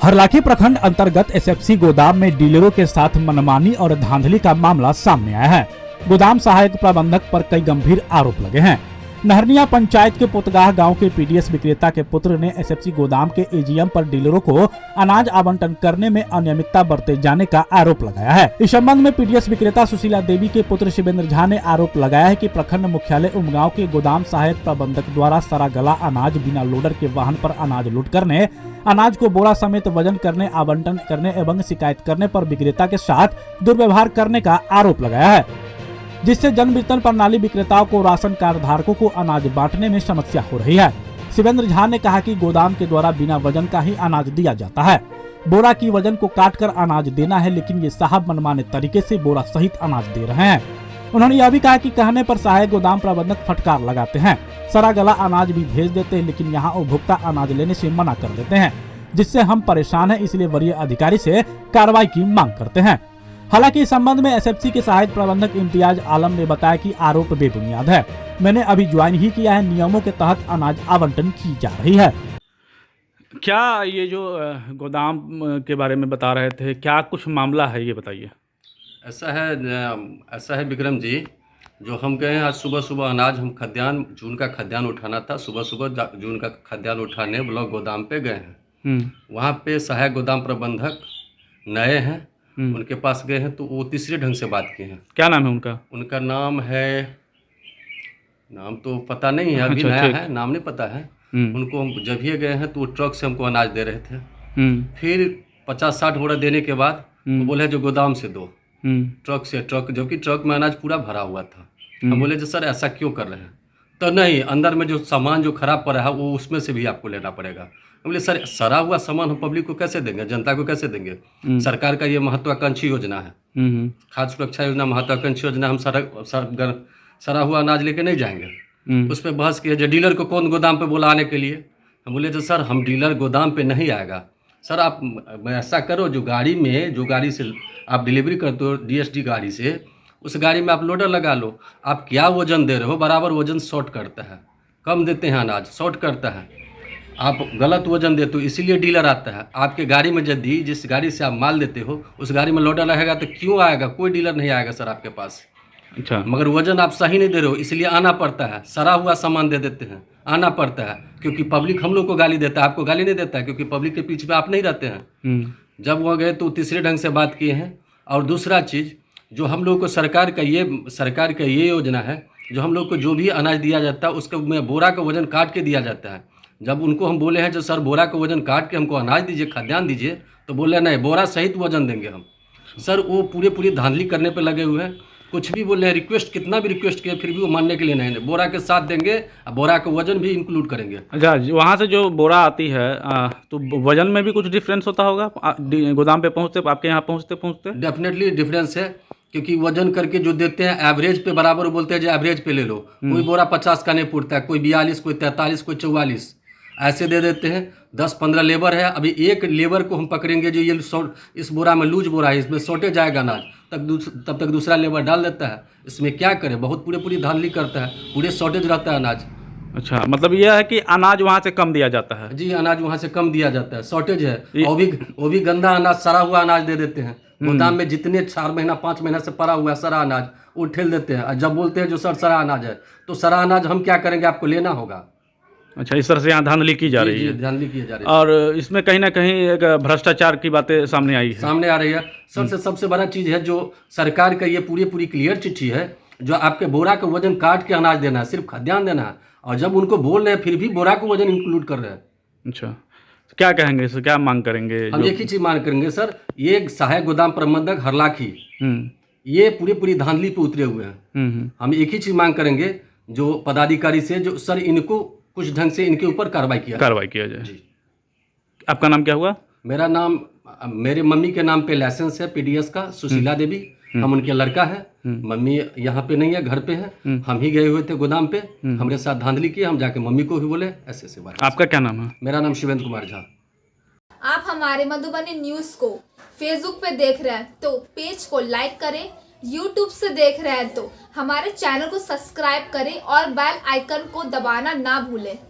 हरलाखी प्रखंड अंतर्गत एसएफसी गोदाम में डीलरों के साथ मनमानी और धांधली का मामला सामने आया है। गोदाम सहायक प्रबंधक पर कई गंभीर आरोप लगे हैं। नहरनिया पंचायत के पोतगाह गांव के पीडीएस विक्रेता के पुत्र ने एसएफसी गोदाम के एजीएम पर डीलरों को अनाज आवंटन करने में अनियमितता बरते जाने का आरोप लगाया है। इस संबंध में पीडीएस विक्रेता सुशीला देवी के पुत्र शिवेंद्र झा ने आरोप लगाया है कि प्रखंड मुख्यालय उमगांव के गोदाम सहायक प्रबंधक द्वारा सरा गला अनाज बिना लोडर के वाहन पर अनाज लोड करने, अनाज को बोरा समेत वजन करने, आवंटन करने एवं शिकायत करने पर विक्रेता के साथ दुर्व्यवहार करने का आरोप लगाया है, जिससे जन वितरण प्रणाली विक्रेताओं को राशन कार्ड धारकों को अनाज बांटने में समस्या हो रही है। शिवेंद्र झा ने कहा कि गोदाम के द्वारा बिना वजन का ही अनाज दिया जाता है। बोरा की वजन को काटकर अनाज देना है, लेकिन ये साहब मनमाने तरीके से बोरा सहित अनाज दे रहे हैं। उन्होंने यह भी कहा कि कहने पर सहायक गोदाम प्रबंधक फटकार लगाते हैं, सरा गला अनाज भी भेज देते हैं, लेकिन यहाँ उपभोक्ता अनाज लेने से मना कर देते हैं, जिससे हम परेशान हैं। इसलिए वरीय अधिकारी से कार्रवाई की मांग करते हैं। हालांकि इस संबंध में एसएफसी के सहायक प्रबंधक इम्तियाज आलम ने बताया कि आरोप बेबुनियाद है। मैंने अभी ज्वाइन ही किया है, नियमों के तहत अनाज आवंटन की जा रही है। क्या ये जो गोदाम के बारे में बता रहे थे, क्या कुछ मामला है, ये बताइए। ऐसा है विक्रम जी, जो हम गए हैं आज सुबह सुबह अनाज, हम खाद्यान्न जून का खाद्यान्न उठाना था। सुबह सुबह जून का खाद्यान्न उठाने ब्लॉक गोदाम पे गए हैं। वहाँ पे सहायक गोदाम प्रबंधक नए हैं, उनके पास गए हैं तो वो तीसरे ढंग से बात किए हैं। क्या नाम है उनका? उनका नाम तो पता नहीं है, अभी नया है, नाम नहीं पता है उनको। हम जब ही गए हैं तो वो ट्रक से हमको अनाज दे रहे थे। फिर 50-60 बोरा देने के बाद वो बोले जो गोदाम से दो, ट्रक से, जबकि ट्रक में अनाज पूरा भरा हुआ था। हम बोले जो सर ऐसा क्यों कर रहे हैं? तो नहीं, अंदर में जो सामान जो खराब पड़ा है वो उसमें से भी आपको लेना पड़ेगा। हम बोले सर सरा हुआ सामान हम पब्लिक को कैसे देंगे, जनता को कैसे देंगे? सरकार का ये महत्वाकांक्षी योजना है, खाद्य सुरक्षा योजना महत्वाकांक्षी योजना। हम सरा हुआ अनाज लेके नहीं जाएंगे। उस पर बहस किया जो डीलर को कौन गोदाम पे बोला आने के लिए। हम बोले तो सर हम डीलर गोदाम पे नहीं आएगा। सर आप ऐसा करो, जो गाड़ी से आप डिलीवरी करते हो डीएसडी गाड़ी से, उस गाड़ी में आप लोडर लगा लो। आप क्या वजन दे रहे हो, बराबर वजन शॉर्ट करता है, कम देते हैं अनाज, शॉर्ट करता है। आप गलत वजन देते हो, इसीलिए डीलर आता है। आपके गाड़ी में यदि जिस गाड़ी से आप माल देते हो उस गाड़ी में लोडर रहेगा तो क्यों आएगा? कोई डीलर नहीं आएगा सर आपके पास। अच्छा, मगर वजन आप सही नहीं दे रहे हो, इसलिए आना पड़ता है। सरा हुआ सामान दे देते हैं, आना पड़ता है, क्योंकि पब्लिक हम लोग को गाली देता है, आपको गाली नहीं देता है, क्योंकि पब्लिक के पीछे में आप नहीं रहते हैं। जब वह गए तो तीसरे ढंग से बात किए हैं। और दूसरा चीज़, जो हम लोग को सरकार का ये योजना है, जो हम लोग को जो भी अनाज दिया जाता है उसके में बोरा का वजन काट के दिया जाता है। जब उनको हम बोले हैं जो सर बोरा का वजन काट के हमको अनाज दीजिए, खाद्यान्न दीजिए, तो बोले नहीं, बोरा सहित वजन देंगे हम। सर वो पूरी धांधली करने पे लगे हुए हैं। कुछ भी बोले हैं, रिक्वेस्ट कितना भी रिक्वेस्ट किया फिर भी वो मानने के लिए नहीं। बोरा के साथ देंगे, बोरा का वजन भी इंक्लूड करेंगे। अच्छा, वहाँ से जो बोरा आती है तो वजन में भी कुछ डिफरेंस होता होगा गोदाम पे पहुँचते, आपके यहाँ पहुँचते? डेफिनेटली डिफरेंस है, क्योंकि वजन करके जो देते हैं एवरेज पे बराबर बोलते हैं जो एवरेज पे ले लो। कोई बोरा 50 का नहीं पुरता है, कोई 42, कोई 43, कोई 44 ऐसे दे देते हैं। 10-15 लेबर है, अभी एक लेबर को हम पकड़ेंगे जो ये इस बोरा में लूज बोरा है, इसमें शॉर्टेज आएगा अनाज, तब तक दूसरा लेबर डाल देता है। इसमें क्या करे, बहुत पूरी धांधली करता है, पूरे शॉर्टेज रहता है अनाज। अच्छा, मतलब यह है कि अनाज वहाँ से कम दिया जाता है? जी, अनाज वहाँ से कम दिया जाता है, शॉर्टेज है। वो भी गंदा अनाज, सड़ा हुआ अनाज दे देते हैं। गोदाम में जितने 4 महीना 5 महीना से पड़ा हुआ है सड़ा अनाज, वो ठेल देते हैं। और जब बोलते हैं जो सर सड़ा अनाज है, तो सड़ा अनाज हम क्या करेंगे, आपको लेना होगा। अच्छा, इस तरह से यहाँ धांधली की जा रही है। धांधली की जा रही है, और इसमें कहीं ना कहीं एक भ्रष्टाचार की बातें सामने आ रही है। सबसे बड़ा चीज़ है जो सरकार का ये पूरी क्लियर चिट्ठी है, जो आपके बोरा का वजन काट के अनाज देना है, सिर्फ खाद्यान्न देना है। और जब उनको बोल रहे हैं फिर भी बोरा को वजन इंक्लूड कर रहे हैं। अच्छा, तो क्या कहेंगे सर, क्या मांग करेंगे? हम एक ही चीज़ मांग करेंगे सर, ये सहायक गोदाम प्रबंधक हरलाखी ये पूरी धांधली पे उतरे हुए हैं। हम एक ही चीज़ मांग करेंगे, जो पदाधिकारी से, जो सर इनको कुछ ढंग से इनके ऊपर कार्रवाई किया जाए। जी। आपका नाम क्या हुआ? मेरा नाम, मेरे मम्मी के नाम पे लाइसेंस है पीडीएस का, सुशीला देवी। हम उनके लड़का है। मम्मी यहाँ पे नहीं है, घर पे है। हम ही गए हुए थे गोदाम पे, हमारे साथ धांधली किए। हम जाके मम्मी को भी बोले ऐसे बात। आपका क्या नाम है? मेरा नाम शिवेंद्र कुमार झा। आप हमारे मधुबनी न्यूज को फेसबुक पे देख रहे हैं तो पेज को लाइक करें, यूट्यूब से देख रहे हैं तो हमारे चैनल को सब्सक्राइब करें और बेल आइकन को दबाना ना भूलें।